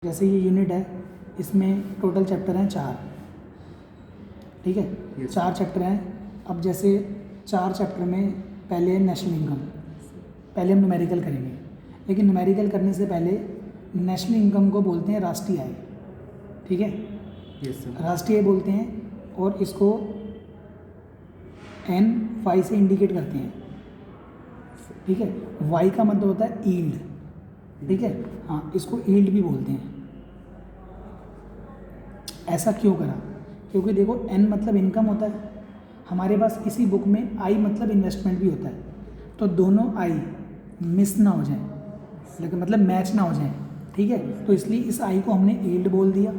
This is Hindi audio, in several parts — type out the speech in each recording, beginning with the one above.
जैसे ये यूनिट है, इसमें टोटल चैप्टर हैं 4, ठीक है। Yes. 4 चैप्टर हैं। अब जैसे 4 चैप्टर में पहले है नेशनल इनकम, पहले हम न्यूमेरिकल करेंगे, लेकिन न्यूमेरिकल करने से पहले नेशनल इनकम को बोलते हैं राष्ट्रीय आय, ठीक है। Yes sir. राष्ट्रीय आय बोलते हैं और इसको एन वाई से इंडिकेट करते हैं, ठीक है। वाई का मतलब होता है ईल्ड, ठीक है। हाँ, इसको ईल्ड भी बोलते हैं। ऐसा क्यों करा? क्योंकि देखो एन मतलब इनकम होता है, हमारे पास इसी बुक में आई मतलब इन्वेस्टमेंट भी होता है, तो दोनों आई मिस ना हो जाए, लेकिन मतलब मैच ना हो जाए, ठीक है। तो इसलिए इस आई को हमने ईल्ड बोल दिया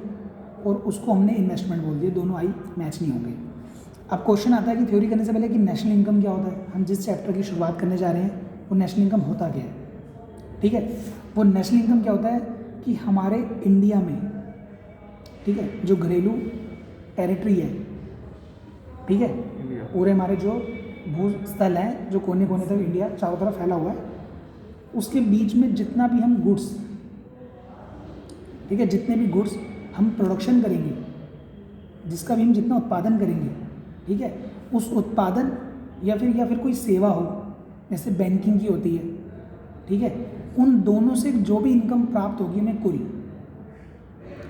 और उसको हमने इन्वेस्टमेंट बोल दिया, दोनों आई मैच नहीं होंगे। अब क्वेश्चन आता है कि थ्योरी करने से पहले कि नेशनल इनकम क्या होता है। हम जिस चैप्टर की शुरुआत करने जा रहे हैं वो नेशनल इनकम होता क्या है, ठीक है। वो नेशनल इनकम क्या होता है कि हमारे इंडिया में, ठीक है, जो घरेलू टेरिटरी है, ठीक है, पूरे हमारे जो भूस्थल हैं, जो कोने कोने तक इंडिया चारों तरफ फैला हुआ है, उसके बीच में जितना भी हम गुड्स, ठीक है, जितने भी गुड्स हम प्रोडक्शन करेंगे, जिसका भी हम जितना उत्पादन करेंगे, ठीक है, उस उत्पादन या फिर कोई सेवा हो, जैसे बैंकिंग की होती है, ठीक है, उन दोनों से जो भी इनकम प्राप्त होगी हमें कुल,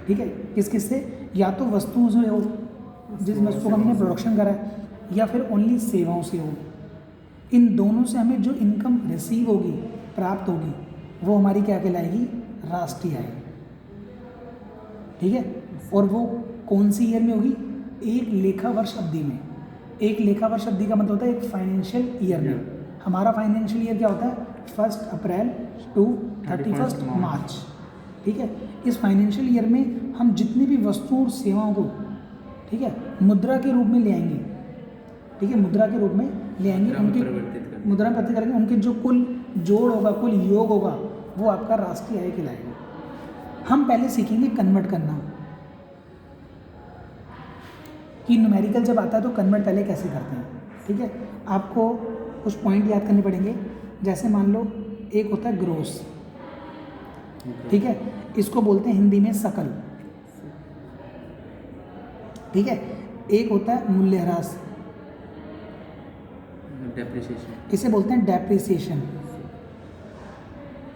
ठीक है, किस से, या तो वस्तुओं से हो, जिस वस्तु का हमने प्रोडक्शन करा है, या फिर ओनली सेवाओं से हो। इन दोनों से हमें जो इनकम रिसीव होगी, प्राप्त होगी, वो हमारी क्या कहलाएगी? राष्ट्रीय आय, ठीक है। और वो कौन सी ईयर में होगी? एक लेखा वर्ष अवधि में। एक लेखा वर्ष अवधि का मतलब होता है एक फाइनेंशियल ईयर में। हमारा फाइनेंशियल ईयर क्या होता है? 1 अप्रैल टू 31 मार्च, ठीक है। इस फाइनेंशियल ईयर में हम जितनी भी वस्तुओं और सेवाओं को, ठीक है, मुद्रा के रूप में ले आएंगे, ठीक है, मुद्रा के रूप में ले आएंगे, उनके मुद्रा में परिवर्तित करेंगे, उनके जो कुल जोड़ होगा, कुल योग होगा, वो आपका राष्ट्रीय आय कहलाएगा। हम पहले सीखेंगे कन्वर्ट करना, कि न्यूमेरिकल जब आता है तो कन्वर्ट पहले कैसे करते हैं, ठीक है। आपको कुछ पॉइंट याद करने पड़ेंगे। जैसे मान लो एक होता है ग्रोस, ठीक है, इसको बोलते हैं हिंदी में सकल, ठीक है। एक होता है मूल्यह्रास, डेप्रिसिएशन, इसे बोलते हैं डेप्रिसिएशन,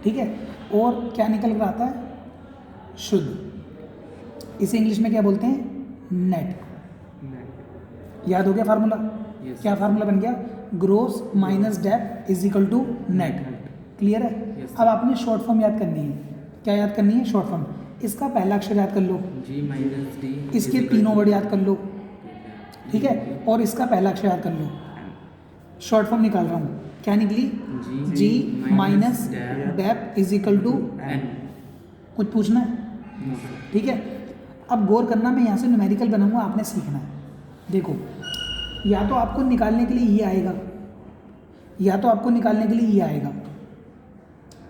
ठीक है। और क्या निकल कर आता है? शुद्ध, इसे इंग्लिश में क्या बोलते हैं? नेट। याद हो गया फार्मूला? Yes. क्या फार्मूला बन गया? Gross minus dep is equal to net. Clear है? Yes. अब आपने शॉर्ट फॉर्म याद करनी है। क्या याद करनी है? Short form. इसका पहला अक्षर याद कर लो, G माइनस डी, इसके तीनों वर्ड याद कर लो, ठीक है, और इसका पहला अक्षर याद कर लो। शॉर्ट फॉर्म निकाल रहा हूँ, क्या निकली? जी minus dep is equal to N. कुछ पूछना है? ठीक है। अब गौर करना, मैं यहाँ से न्यूमेरिकल बनाऊंगा, आपने सीखना है। देखो, या तो आपको निकालने के लिए ये आएगा, या तो आपको निकालने के लिए ये आएगा,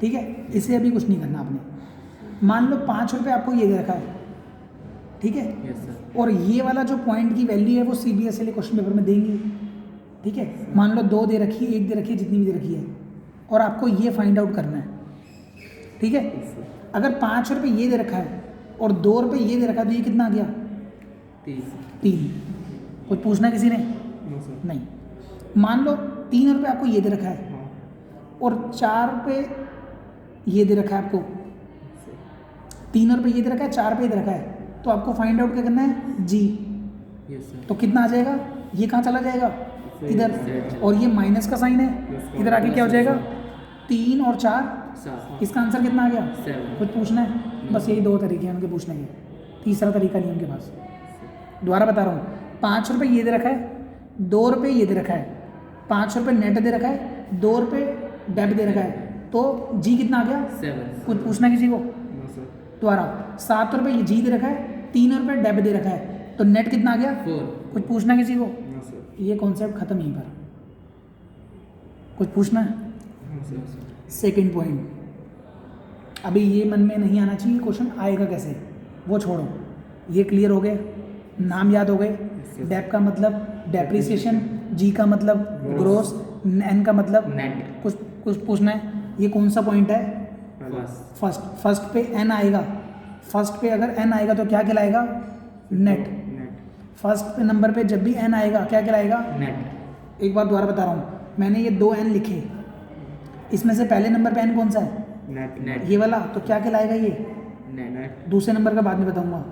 ठीक है। इसे अभी कुछ नहीं करना आपने। मान लो 5 रुपये आपको ये दे रखा है, ठीक है, यस सर। और ये वाला जो पॉइंट की वैल्यू है वो CBSE वाले क्वेश्चन पेपर में देंगे, ठीक है। मान लो 2 दे रखी है, 1 दे रखी है, जितनी भी दे रखी है, और आपको ये फाइंड आउट करना है, ठीक है। अगर 5 रुपये ये दे रखा है और 2 रुपये ये दे रखा है, तो ये कितना आ गया? 3। कुछ पूछना किसी ने? नहीं। मान लो 3 रुपये आपको ये दे रखा है और 4 रुपये ये दे रखा है आपको। 3 रुपये ये दे रखा है, 4 रुपये दे रखा है, तो आपको फाइंड आउट क्या करना है? जी। Yes sir. तो कितना आ जाएगा? ये कहाँ चला जाएगा? इधर, और ये माइनस का साइन है, इधर आके क्या हो जाएगा? 3 और 4, इसका आंसर कितना आ गया? 7। कुछ पूछना है? बस यही 2 तरीके हैं उनके पूछने के, तीसरा तरीका नहीं उनके पास। दोबारा बता रहा हूँ, 5 रुपये ये दे रखा है, 2 रुपये ये दे रखा है, 5 रुपये नेट दे रखा है, 2 रुपये डेबिट दे रखा है, तो जी कितना आ गया? 7। कुछ पूछना किसी को? दोबारा, 7 रुपये ये जी दे रखा है, 3 रुपये डेबिट दे रखा है, तो नेट कितना आ गया? 4। कुछ पूछना किसी को? ये कॉन्सेप्ट खत्म यहीं पर। कुछ पूछना है? सेकंड पॉइंट, अभी ये मन में नहीं आना चाहिए क्वेश्चन आएगा कैसे, वो छोड़ो। ये क्लियर हो गया? नाम याद हो गए? डेप का मतलब डेप्रिसिएशन, जी का मतलब ग्रोस, एन का मतलब नेट। कुछ पूछना है? ये कौन सा पॉइंट है? फर्स्ट पे एन आएगा, फर्स्ट पे अगर n आएगा तो क्या कहलाएगा? नेट। फर्स्ट नंबर पे जब भी n आएगा क्या कहलाएगा? नेट। एक बार दोबारा बता रहा हूँ, मैंने ये 2 n लिखे, इसमें से पहले नंबर पे n कौन सा है? नेट। ये वाला, तो क्या कहलाएगा ये? नेट। दूसरे नंबर का बाद में बताऊंगा,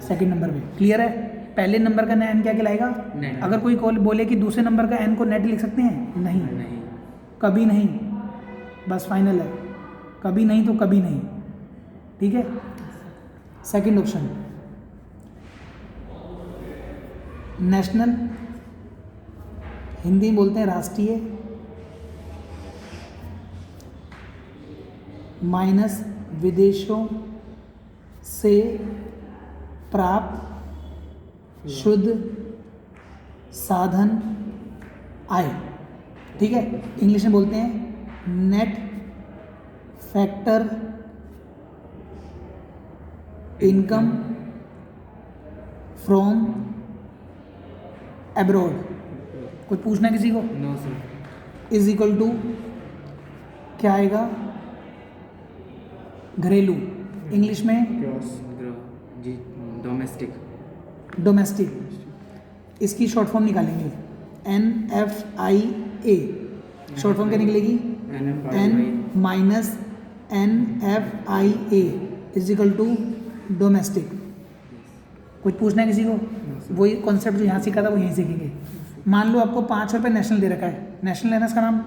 सेकंड नंबर पे। क्लियर है? पहले नंबर का n क्या कहलाएगा? नेट। अगर कोई कॉल बोले कि दूसरे नंबर का n को नेट लिख सकते हैं? नहीं, नहीं। कभी नहीं, बस फाइनल है, कभी नहीं तो कभी नहीं। ठीक है, सेकंड ऑप्शन नेशनल, हिंदी में बोलते हैं राष्ट्रीय, माइनस विदेशों से प्राप्त शुद्ध साधन आय। ठीक है, इंग्लिश में बोलते हैं net factor income from abroad. कुछ पूछना है किसी को? No sir. Is equal to क्या आएगा? घरेलू, इंग्लिश में जी डोमेस्टिक। डोमेस्टिक। इसकी शॉर्ट फॉर्म निकालेंगे, NFIA। शॉर्ट फॉर्म क्या निकलेगी? N minus NFIA is equal to domestic. कुछ पूछना है किसी को? वही कॉन्सेप्ट जो यहाँ सीखा था वो यहीं सीखेंगे। मान लो आपको 5 रुपये नेशनल दे रखा है, नेशनल है ना इसका नाम,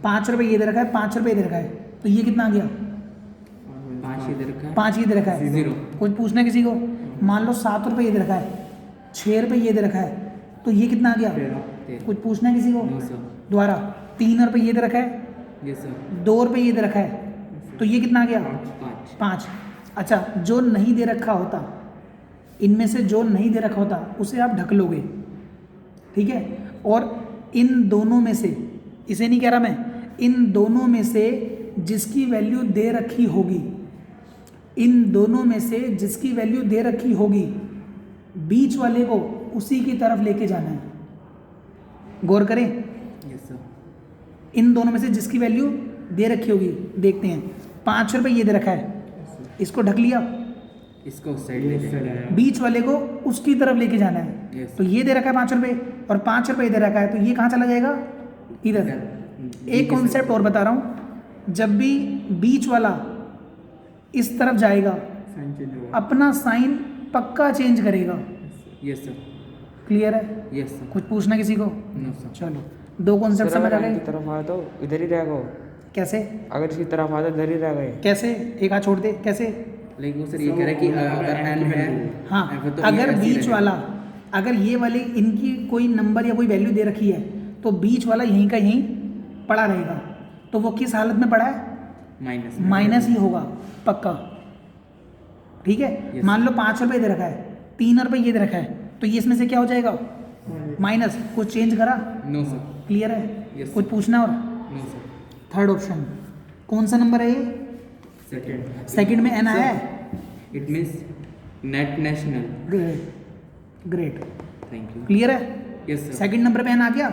5 रुपये ये दे रखा है, 5 रुपये दे रखा है, तो ये कितना आ गया? 5 ही दे रखा है। 5 ही दे रखा है। 0। कुछ पूछना है किसी को? मान लो 7 रुपये ये दे रखा है, 6 रुपये ये दे रखा है, तो ये कितना आ गया? 13। कुछ पूछना है किसी को? No sir. दोबारा, 3 रुपये ये दे रखा है, यस सर। 2 रुपये ये दे रखा है, तो ये कितना आ गया? 5। 5। अच्छा, जो नहीं दे रखा होता, इनमें से जो नहीं दे रखा होता उसे आप ढक लोगे। ठीक है, और इन दोनों में से, इसे नहीं कह रहा मैं, इन दोनों में से जिसकी वैल्यू दे रखी होगी, इन दोनों में से जिसकी वैल्यू दे रखी होगी, बीच वाले को उसी की तरफ लेके जाना है। गौर करें, यस सर। इन दोनों में से जिसकी वैल्यू दे रखी होगी, देखते हैं। 5 रुपये ये दे रखा है, इसको ढक लिया, इसको उस साइड ले जाएंगे। बीच वाले को उसकी तरफ लेके जाना है। Yes. तो ये दे रखा है 5 रुपये और 5 रुपये दे रखा है, तो ये कहाँ चला जाएगा? इधर। एक कॉन्सेप्ट और बता रहा हूँ, जब भी बीच वाला इस तरफ जाएगा अपना साइन पक्का चेंज करेगा। Yes sir. क्लियर है? Yes sir. कुछ पूछना किसी को? No sir. चलो, 2 कॉन्सेप्ट समझ आ की गए। तरफ आया तो इधर ही रह गो, कैसे? अगर इसकी तरफ आया तो इधर ही रह गए। कैसे? एक हाथ छोड़ दे, कैसे? लेकिन वो सर ये कह रहा है कि अगर n है, हाँ, तो अगर ये ऐसे बीच रहेगा। वाला, अगर ये वाले इनकी कोई नंबर या कोई वैल्यू दे रखी है, तो बीच वाला यहीं का यहीं पड़ा रहेगा, तो वो किस हालत में पड़ा है? माइनस। माइनस ही होगा पक्का। ठीक है, Yes. मान लो 5 रुपये दे रखा है, 3 रुपये ये दे रखा है, तो ये इसमें से क्या हो जाएगा? माइनस। कुछ चेंज करा? No sir. क्लियर है? Yes, कुछ पूछना और? No sir. थर्ड ऑप्शन कौन सा नंबर है ये? सेकंड। सेकंड में n आया है। It means net national. Great, great. Thank you. Clear है? Yes sir. सेकंड नंबर पे n आ गया,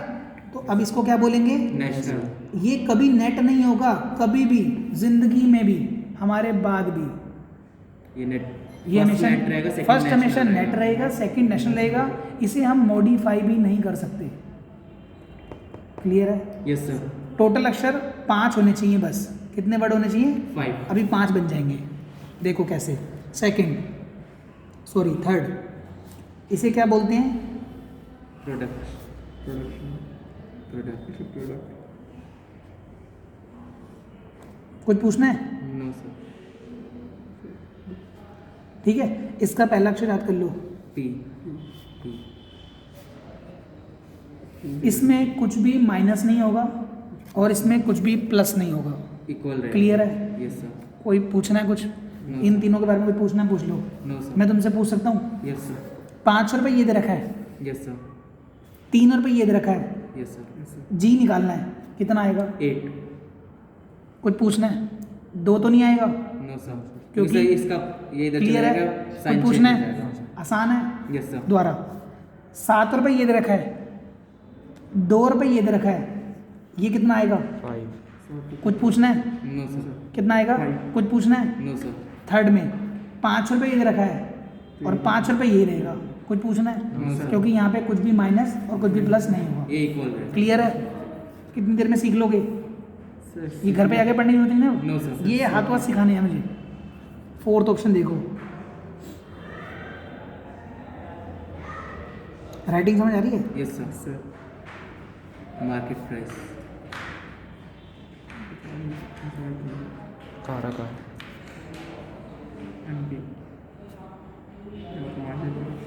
तो अब इसको क्या बोलेंगे? नेशनल। ये कभी नेट नहीं होगा, कभी भी जिंदगी में भी, हमारे बाद भी। ये नेट, ये हमेशा नेट रहेगा, second फर्स्ट national हमेशा नेट रहेगा, सेकंड नेशनल रहेगा। इसे हम मॉडिफाई भी नहीं कर सकते। क्लियर है? Yes sir. टोटल अक्षर 5 होने चाहिए बस। कितने वर्ड होने चाहिए? 5। अभी 5 बन जाएंगे। देखो कैसे। सेकंड, सॉरी थर्ड, इसे क्या बोलते हैं? प्रोडक्ट। कुछ पूछना है? No sir. ठीक है, इसका पहला अक्षर याद कर लो। पी। इसमें कुछ भी माइनस नहीं होगा और इसमें कुछ भी प्लस नहीं होगा। इक्वल रहेगा। क्लियर है? Yes sir. कोई पूछना है कुछ? No, इन sir. तीनों के बारे में कोई पूछना है? पूछ लो। No sir. मैं तुमसे पूछ सकता हूँ? Yes sir. 5 रुपये ये दे रखा है, यस सर। 3 रुपये ये दे रखा है, यस सर। जी निकालना है, कितना आएगा? 8। कुछ पूछना है? 2 तो नहीं आएगा? No sir. क्योंकि क्योंकि इसका ये इधर क्लियर चला है? जाएगा, कुछ साइन पूछना चेंज हो है? जाएगा। आसान है। Yes sir. दोबारा, 7 रुपये ये दे रखा है, 2 रुपये ये दे रखा है, ये कितना आएगा? 5। कुछ पूछना है? No sir. कितना आएगा? कुछ पूछना है? No sir. थर्ड में ₹5 ये दे रखा है और ₹5 ये रहेगा, कुछ पूछना है? No, sir. क्योंकि यहाँ पे कुछ भी माइनस और कुछ भी प्लस नहीं होगा। ये इक्वल रहेगा। क्लियर है? कितनी देर में सीख लोगे? ये घर पे आके पढ़ने की जरूरत नहीं ना। No, sir. ये हाथ वाथ सिखाने हैं मुझे। 4th ऑप्शन देखो, राइटिंग समझ आ रही है? Yes sir. Market price. कहाँ रखा है?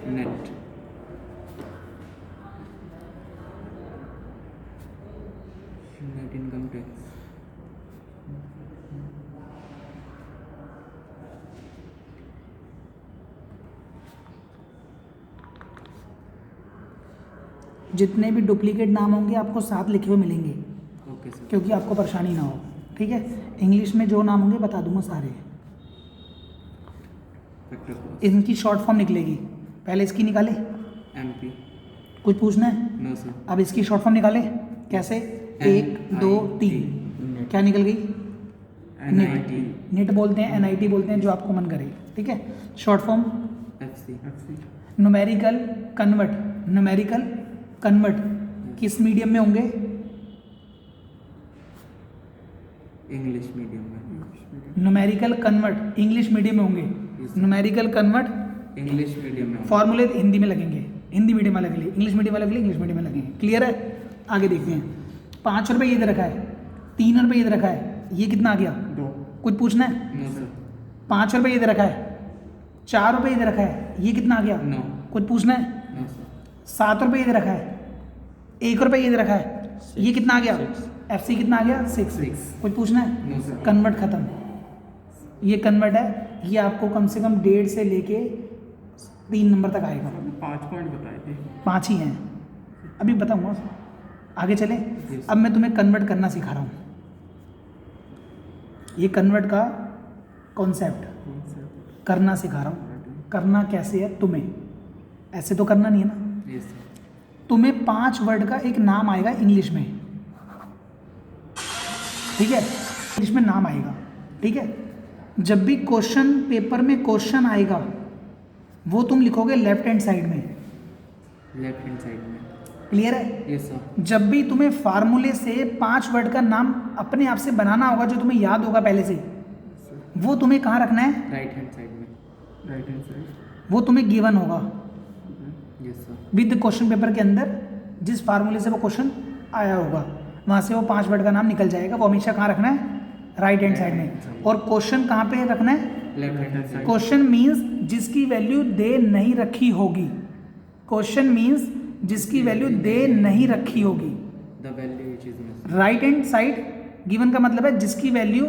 नेट। Net income tax. जितने भी डुप्लीकेट नाम होंगे आपको साथ लिखे हुए मिलेंगे, ओके सर। क्योंकि आपको परेशानी ना हो। ठीक है? इंग्लिश में जो नाम होंगे बता दूंगा सारे। Factor clause. इनकी शॉर्ट फॉर्म निकलेगी, पहले इसकी निकाले। एमपी। कुछ पूछना है? No sir. अब इसकी शॉर्ट फॉर्म निकाले कैसे? 1 2 3 क्या निकल गई? एनआईटी। नेट बोलते हैं, एनआईटी बोलते हैं, जो आपको मन करे। ठीक है? Short form FC. Numerical convert. Numerical convert किस मीडियम में होंगे? इंग्लिश मीडियम में। न्यूमेरिकल कन्वर्ट इंग्लिश मीडियम में होंगे। न्यूमेरिकल कन्वर्ट इंग्लिश मीडियम में। फॉर्मूले हिंदी में लगेंगे, हिंदी मीडियम वाले के लिए, इंग्लिश मीडियम वाले के लिए इंग्लिश मीडियम में लगेंगे। क्लियर है? आगे देखते हैं। ₹5 ये दे रखा है, ₹3 ये दे रखा है, ये कितना आ गया? 2। कुछ पूछना है? No sir. ₹5 ये दे रखा है, ₹4 ये दे रखा है, ये कितना आ गया? नो। कुछ पूछना है? No sir. ₹7 ये दे रखा है, ₹1 ये दे रखा है, ये कितना आ गया? FC कितना आ गया? 6। कुछ पूछना है? No sir. कन्वर्ट खत्म। ये कन्वर्ट है, ये आपको कम से कम 1.5 से लेके 3 नंबर तक आएगा। 5 पॉइंट बताए थे। 5 ही हैं, अभी बताऊंगा। आगे चले। Yes. अब मैं तुम्हें कन्वर्ट करना सिखा रहा हूँ। ये कन्वर्ट का कॉन्सेप्ट करना सिखा रहा हूँ। करना कैसे है तुम्हें, ऐसे तो करना नहीं है ना। Yes sir. तुम्हें 5 वर्ड का एक नाम आएगा इंग्लिश में। ठीक है? इंग्लिश में नाम आएगा। ठीक है? जब भी क्वेश्चन पेपर में क्वेश्चन आएगा वो तुम लिखोगे लेफ्ट हैंड साइड में। लेफ्ट हैंड साइड में। क्लियर है? Yes sir. जब भी तुम्हें फार्मूले से 5 वर्ड का नाम अपने आप से बनाना होगा, जो तुम्हें याद होगा पहले से, वो तुम्हें कहाँ रखना है? राइट हैंड साइड में। Right hand side. वो तुम्हें गिवन होगा yes sir. With question paper के अंदर। जिस फार्मूले से वो क्वेश्चन आया होगा वहाँ से वो 5 वर्ड का नाम निकल जाएगा। वो हमेशा कहाँ रखना है? राइट हैंड साइड में। और क्वेश्चन कहाँ पे रखना है? Left hand side. Question means जिसकी वैल्यू दे नहीं रखी होगी। क्वेश्चन मीन्स जिसकी वैल्यू दे नहीं रखी होगी। The value which is missing. Right hand side given का मतलब है जिसकी वैल्यू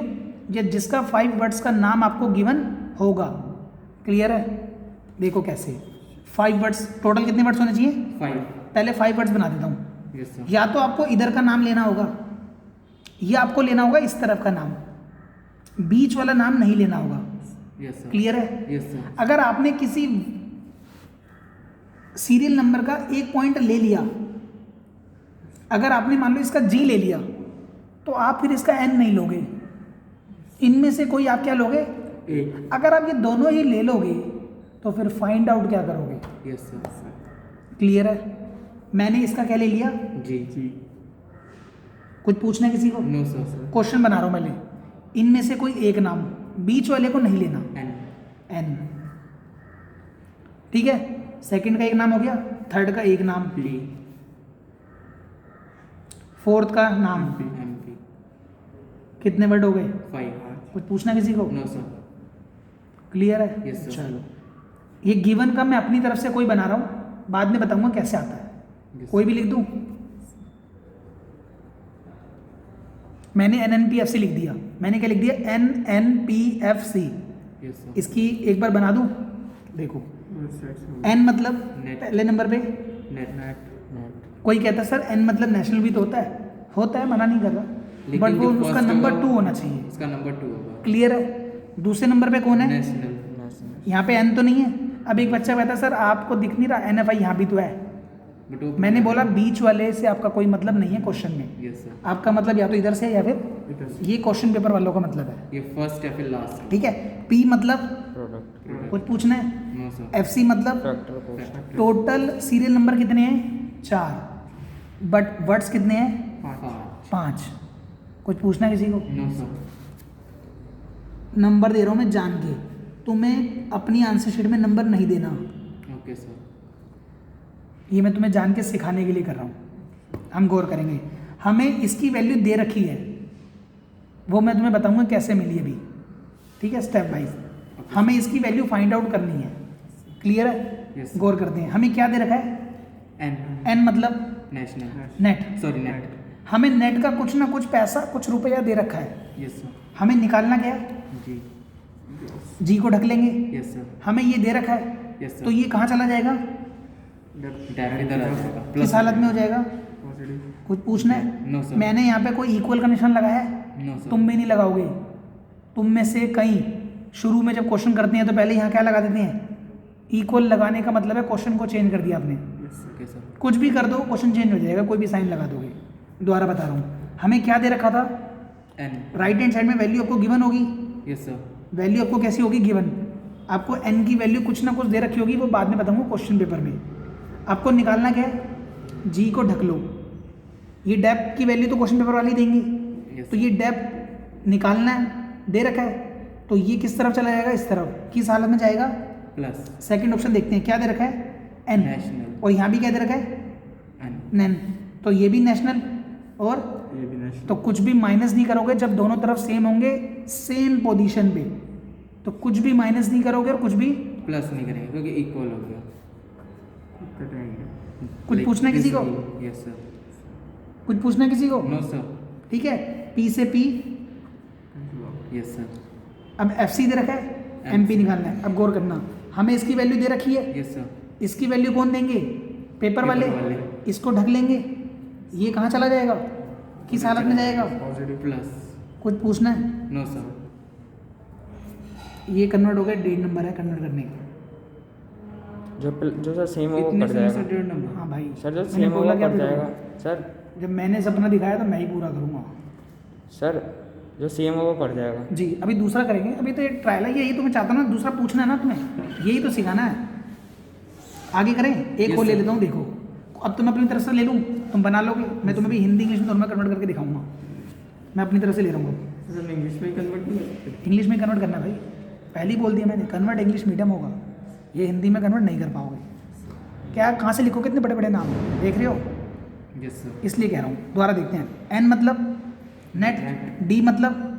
या जिसका 5 वर्ड्स का नाम आपको गिवन होगा। क्लियर है? देखो कैसे 5 वर्ड्स, टोटल कितने वर्ड्स होने चाहिए? 5। पहले 5 वर्ड्स बना देता हूँ। Yes sir. या तो आपको इधर का नाम लेना होगा या आपको लेना होगा इस तरफ का नाम, बीच वाला नाम नहीं लेना होगा। Yes sir. क्लियर है? Yes sir. अगर आपने किसी सीरियल नंबर का एक पॉइंट ले लिया, अगर आपने मान लो इसका G ले लिया, तो आप फिर इसका N नहीं लोगे। इनमें से कोई आप क्या लोगे? ए। अगर आप ये दोनों ही ले लोगे तो फिर फाइंड आउट क्या करोगे? Yes sir. क्लियर है? मैंने इसका क्या ले लिया? जी। कुछ पूछना है किसी को? No sir. सर। क्वेश्चन बना रहा हूं मैं। इनमें से कोई एक नाम, बीच वाले को नहीं लेना। एन। N। ठीक है? सेकंड का एक नाम हो गया, थर्ड का एक नाम, बी। फोर्थ का नाम। एमपी। कितने वर्ड हो गए? 5। कुछ पूछना किसी को? No sir. क्लियर है? Yes, sir. चलो, ये गिवन का मैं अपनी तरफ से कोई बना रहा हूँ, बाद में बताऊंगा कैसे आता है। Yes, कोई भी लिख दूं? मैंने NNPFC लिख दिया। मैंने क्या लिख दिया? NNPFC। Yes sir. इसकी एक बार बना दूं? देखो, N मतलब Net. पहले नंबर पे। नेट। कोई कहता सर N मतलब नेशनल भी तो होता है, मना नहीं कर रहा, लेकिन बट वो जो उसका first नंबर होगा, 2 होना चाहिए। इसका नंबर 2 होगा। क्लियर है? दूसरे नंबर पे कौन है? नेशनल। यहाँ पे N तो नहीं है। अब एक बच्चा कहता सर आपको दिख नहीं रहा NFI, यहाँ भी तो है। बट वो मैंने बोला बीच वाले से आपका कोई मतलब नहीं है क्वेश्चन में। Yes sir. आपका मतलब या तो इधर से है या फिर ये क्वेश्चन पेपर वालों का मतलब है। ये फर्स्ट या फिर लास्ट। ठीक है? P मतलब प्रोडक्ट। कुछ पूछना है? No sir. FC मतलब factor cost total serial number कितने हैं? 4, बट वर्ड्स कितने हैं? 5। कुछ पूछना है किसी को? No sir. नंबर दे रहा हूँ मैं जान के, तुम्हें अपनी आंसर शीट में नंबर नहीं देना, ओके सर। ये मैं तुम्हें जान के सिखाने के लिए कर रहा हूँ। हम गौर करेंगे, हमें इसकी वैल्यू दे रखी है, वो मैं तुम्हें बताऊंगा कैसे मिली अभी, ठीक है, स्टेप वाइज। हमें इसकी वैल्यू फाइंड आउट करनी है, क्लियर है? Yes. गौर करते हैं, हमें क्या दे रखा है? एन N मतलब नेशनल नेट। Sorry net. हमें नेट का कुछ ना कुछ पैसा, कुछ रुपया दे रखा है, यस सर। हमें निकालना क्या है? जी। जी को ढक लेंगे, यस सर। हमें ये दे रखा है, यस सर। तो ये कहाँ चला जाएगा? डेफ इधर आ जाएगा। किस हालत में हो जाएगा? कुछ पूछना है? No sir. मैंने यहाँ पे कोई इक्वल का निशान लगाया है? No sir. तुम भी नहीं लगाओगे। तुम में से कई शुरू में जब क्वेश्चन करते हैं तो पहले यहाँ क्या लगा देते हैं? इक्वल लगाने का मतलब है क्वेश्चन को चेंज कर दिया आपने। Okay sir. कुछ भी कर दो क्वेश्चन चेंज हो जाएगा, कोई भी साइन लगा दोगे। दोबारा बता रहा हूँ, हमें क्या दे रखा था? एन। राइट हैंड साइड में वैल्यू आपको गिवन होगी। Yes sir. वैल्यू आपको कैसी होगी? गिवन। आपको एन की वैल्यू कुछ ना कुछ दे रखी होगी, वो बाद में बताऊंगा क्वेश्चन पेपर में। आपको निकालना क्या है? जी को ढक लो। ये डेप्थ की वैल्यू तो क्वेश्चन पेपर वाले ही देंगे, Yes. तो ये डेप्थ निकालना है, दे रखा है, तो ये किस तरफ चला जाएगा? इस तरफ। किस हालत में जाएगा? प्लस सेकंड ऑप्शन देखते हैं, क्या दे रखा है? एन। नेशनल। और यहाँ भी क्या दे रखा है? एन। नैन। तो ये भी नेशनल, और तो कुछ भी माइनस नहीं करोगे जब दोनों तरफ सेम होंगे, सेम पोजीशन पे, तो कुछ भी माइनस नहीं करोगे और कुछ भी। प्लस नहीं करेंगे क्योंकि इक्वल हो गया। कुछ पूछना है किसी को? Yes sir. कुछ पूछना है किसी को? No sir. ठीक है, पी से पी, यस सर। अब FC दे रखा है, MP निकालना है। अब गौर करना, हमें इसकी वैल्यू दे रखी है, यस सर। इसकी वैल्यू कौन देंगे? पेपर वाले। इसको ढक लेंगे, ये कहाँ चला जाएगा? किस हालत में जाएगा? प्लस। कुछ पूछना है? No sir. ये कन्वर्ट हो गया, 1.5 नंबर है कन्वर्ट करने का। जो सर सेम हो वो इतने कट से जाएगा। डेढ़ नंबर। हाँ भाई, सर जो मैंने सेम हो बोला वो क्या कट था? जाएगा सर। जब मैंने सपना दिखाया तो मैं ही पूरा करूँगा। सर जो सेम हो वो कट जाएगा। जी, अभी दूसरा करेंगे। अभी तो ये ट्रायल है, यही तो मैं चाहता हूँ ना, दूसरा पूछना है ना तुम्हें, यही तो सिखाना है। आगे करें, एक Yes, और ले sir. लेता हूँ। देखो, अब तो मैं अपनी तरफ से ले लूँ, तुम बना लोगे। मैं तुम्हें भी हिंदी इंग्लिश में दोनों में कन्वर्ट करके दिखाऊंगा। मैं अपनी तरफ से ले रहा हूँ। सर इंग्लिश में कन्वर्ट नहीं। इंग्लिश में कन्वर्ट करना भाई, पहले ही बोल दिया मैंने, कन्वर्ट इंग्लिश मीडियम होगा, ये हिंदी में कन्वर्ट नहीं कर पाओगे। क्या, कहाँ से लिखोगे? इतने बड़े बड़े नाम देख रहे हो, यस सर। इसलिए कह रहा हूँ। दोबारा देखते हैं। एन मतलब नेट, डी मतलब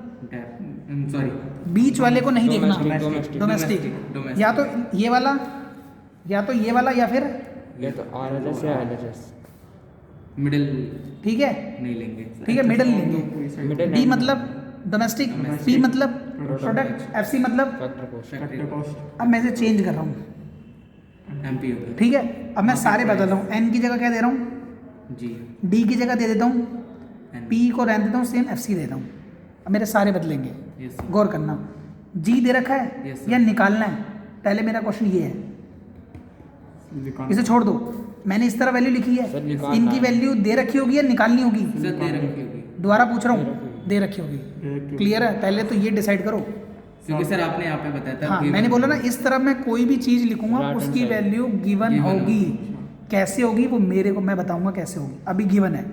सॉरी। बीच वाले को नहीं देखना, Domestic, डोमेस्टिक। या तो ये वाला, या तो ये वाला, या फिर ये तो RHS या LHS। मिडिल ठीक है, नहीं लेंगे। ठीक है, मिडल लेंगे। मिडिल डी मतलब डोमेस्टिक, पी मतलब प्रोडक्ट, FC मतलब। Factor coast. Factory cost. अब मैं इसे चेंज कर रहा हूँ, MP हो गया। ठीक है। अब मैं सारे बदल रहा हूँ। एन की जगह क्या दे रहा हूँ? जी। डी की जगह दे देता हूँ, N। पी को रहने देता हूँ, सेम FC देता हूँ। अब मेरे सारे बदलेंगे, यस सर। गौर करना। जी दे रखा है Yes, sir. या निकालना है? पहले मेरा क्वेश्चन ये है, इसे छोड़ दो। मैंने इस तरह वैल्यू लिखी है, सर, निकालना इनकी है। वैल्यू दे रखी होगी या निकालनी होगी? सर दे रखी होगी दोबारा पूछ रहा हूँ, दे रखी होगी। क्लियर है? पहले तो ये डिसाइड करो। क्योंकि सर आपने यहाँ पे बताया था। हाँ, given- मैंने बोला ना, इस तरह मैं कोई भी चीज़ लिखूंगा, Right hand उसकी side. वैल्यू गिवन Given होगी। होगी। कैसे होगी वो मेरे को, मैं बताऊंगा कैसे होगी। अभी गिवन है,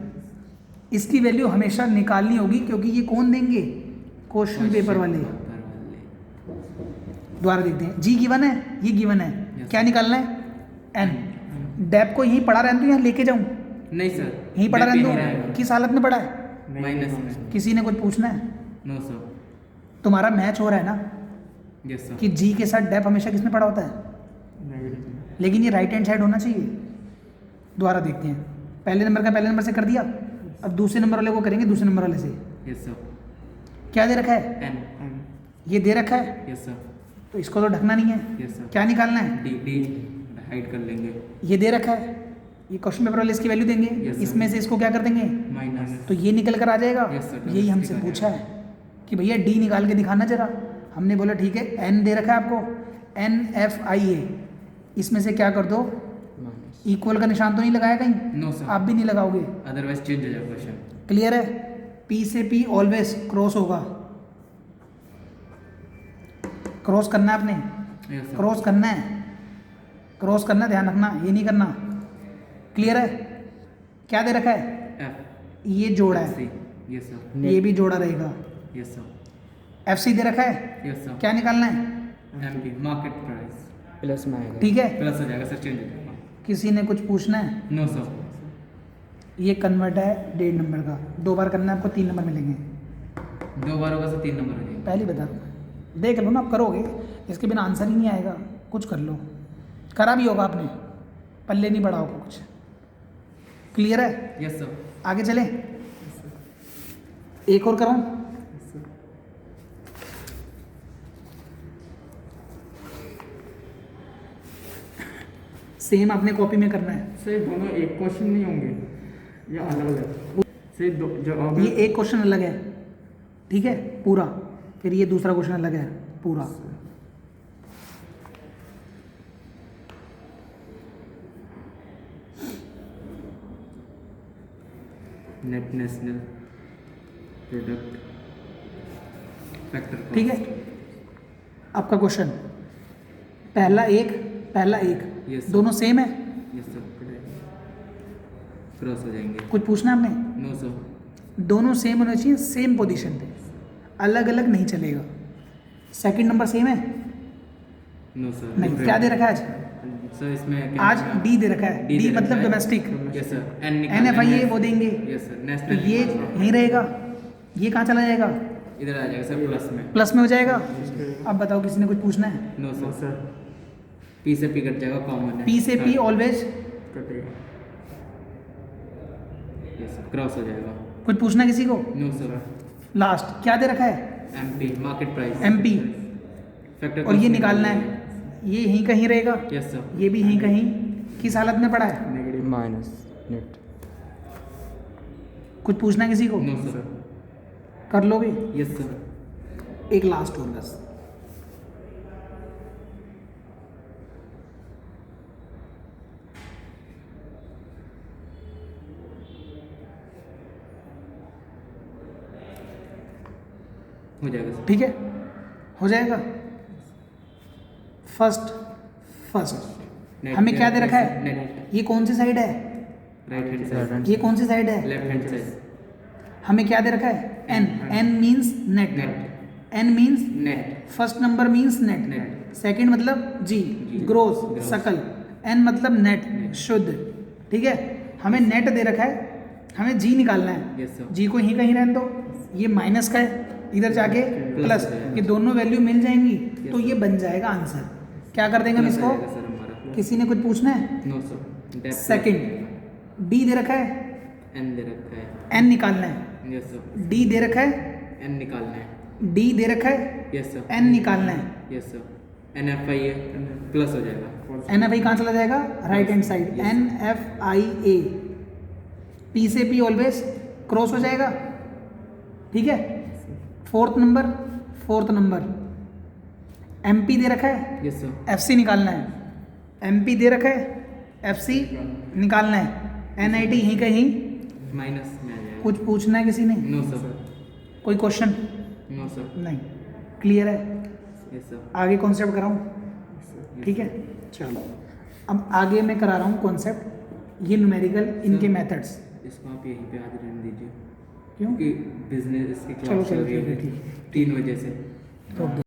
इसकी वैल्यू हमेशा निकालनी होगी, क्योंकि ये कौन देंगे? क्वेश्चन पेपर वाले। दोबारा देखते हैं। जी गिवन है, ये गिवन है, Yes. क्या निकालना है? एन। डेप को यहीं पढ़ा रहने दो, यहाँ लेके जाऊँ? नहीं सर। यहीं पढ़ा रहने नहीं दो। रहेगा। किस हालत में पढ़ा है? माइनस में। किसी ने कुछ पूछना है? No sir. तुम्हारा मैच हो रहा है ना यस सर। कि जी के साथ डेप हमेशा किसमें पड़ा होता है? लेकिन ये राइट हैंड साइड होना चाहिए। दोबारा देखते हैं। पहले नंबर का पहले नंबर से कर दिया, अब दूसरे नंबर वाले को करेंगे दूसरे नंबर वाले से। Yes sir. क्या दे रखा है? एन। ये दे रखा है, यस सर। तो इसको तो ढकना नहीं है। Yes sir. क्या निकालना है? डी हाइड कर लेंगे। ये दे रखा है, ये क्वेश्चन पेपर वाले इसकी वैल्यू देंगे, Yes, sir. इसमें से इसको क्या कर देंगे? माइनस। तो ये निकल कर आ जाएगा। Yes, sir. यही हमसे निकल पूछा जाएगा। है कि भैया डी निकाल के दिखाना जरा। हमने बोला ठीक है, एन दे रखा है आपको, NFIA, इसमें से क्या कर दो? माइनस। इक्वल का निशान तो नहीं लगाया कहीं? No sir. आप भी नहीं लगाओगे। अदरवाइज चेंज हो जाएगा क्वेश्चन। क्लियर है? P से P ऑलवेज क्रॉस होगा, क्रॉस करना है आपने। यस सर क्रॉस करना है, क्रॉस करना, ध्यान रखना, ये नहीं करना। क्लियर है? क्या दे रखा है? एफ ये जोड़ा है, सी यस सर ये भी जोड़ा रहेगा। यस सर एफ सी दे रखा है, यस सर क्या निकालना है? एमपी मार्केट प्राइस प्लस में आएगा। ठीक है, प्लस हो जाएगा सर, चेंज हो जाएगा। किसी ने कुछ पूछना है? नो सर ये कन्वर्ट है 1.5 नंबर का, 2 बार करना है आपको, 3 नंबर मिलेंगे। 2 बार होगा सर 3 नंबर हो जाएगा। पहले बता दूँ, देख लो ना, आप करोगे, इसके बिना आंसर ही नहीं आएगा। कुछ कर लो, करा भी होगा आपने, पल्ले नहीं पड़ा होगा कुछ। क्लियर है? यस सर आगे चले, एक और कराऊं? सेम आपने कॉपी में करना है। से दोनों एक क्वेश्चन नहीं होंगे या अलग अलग? से दो जवाब ये एक क्वेश्चन अलग है, ठीक है, पूरा, फिर ये दूसरा क्वेश्चन अलग है पूरा। नेट नेशनल प्रोडक्ट फैक्टर ठीक है, आपका क्वेश्चन पहला एक Yes, sir. दोनों सेम है। यस सर क्रॉस हो जाएंगे। कुछ पूछना है आपने? नो सर दोनों सेम होने चाहिए, सेम पोजीशन पे, अलग अलग नहीं चलेगा। सेकंड नंबर सेम है? नो सर नहीं। क्या दे रखा है आज? सर इसमें क्या आज डी दे रखा है, डी मतलब domestic. Yes sir N NFIA वो देंगे, यस सर तो नेशनल ये यहीं रहेगा, ये कहाँ चला जाएगा? इधर आ जाएगा सर प्लस में। प्लस में हो जाएगा। अब बताओ, किसी ने कुछ पूछना है? No no sir sir P से पी कट जाएगा, कॉमन है। पी से पी ऑलवेज। कटेगा। यस सर क्रॉस हो जाएगा। कुछ पूछना है किसी को? नो सर लास्ट क्या दे रखा है? MP market price MP, factor और ये निकालना है, ये यहीं कहीं रहेगा, यस सर ये भी यहीं कहीं। किस हालत में पड़ा है? नेगेटिव। Minus net. कुछ पूछना है किसी को? नो सर कर लोगे? यस सर एक लास्ट और बस। हो जाएगा सर। ठीक है, हो जाएगा। फर्स्ट नेट हमें क्या दे रखा है? नेट ये कौन सी साइड है? राइट हैंड साइड ये कौन सी साइड है? लेफ्ट हैंड साइड हमें क्या दे रखा है? N means net, net N means net first number means net, net second मतलब G ग्रोस Gross. सकल, N मतलब नेट शुद्ध। ठीक है, हमें नेट दे रखा है, हमें G निकालना है। यस सर G को यहीं कहीं रहने दो, ये माइनस का है, इधर जाके प्लस, ये दोनों वैल्यू मिल जाएंगी तो ये बन जाएगा आंसर। क्या कर देंगे हम इसको? सर हमारा किसी ने कुछ पूछना है? नो सर सेकंड D दे रखा है, एन दे रखा है। N निकालना है। यस सर D दे रखा है, एन निकालना है। D दे रखा है, यस सर N निकालना है। यस सर NFIA प्लस हो जाएगा। NFI कहाँ चला जाएगा? Right hand side, Yes. NFIA। P से P ऑलवेज क्रॉस हो जाएगा। ठीक है, फोर्थ नंबर MP दे रखा है, यस सर FC निकालना है। MP दे रखा है, FC निकालना है। NIT यहीं कहीं। माइनस में आ जाएगा। कुछ पूछना है किसी ने? नो सर कोई क्वेश्चन? नो सर नहीं। क्लियर है? यस सर आगे कॉन्सेप्ट कराऊं? ठीक है, चलो अब आगे मैं करा रहा हूँ कॉन्सेप्ट, ये न्यूमेरिकल, इनके मेथड्स। इसको आप यहीं पे आज रहने दीजिए क्यों? क्योंकि बिजनेस की चलो क्लास चल चलो रही ठीक है, है ठीक है। 3 बजे से। तो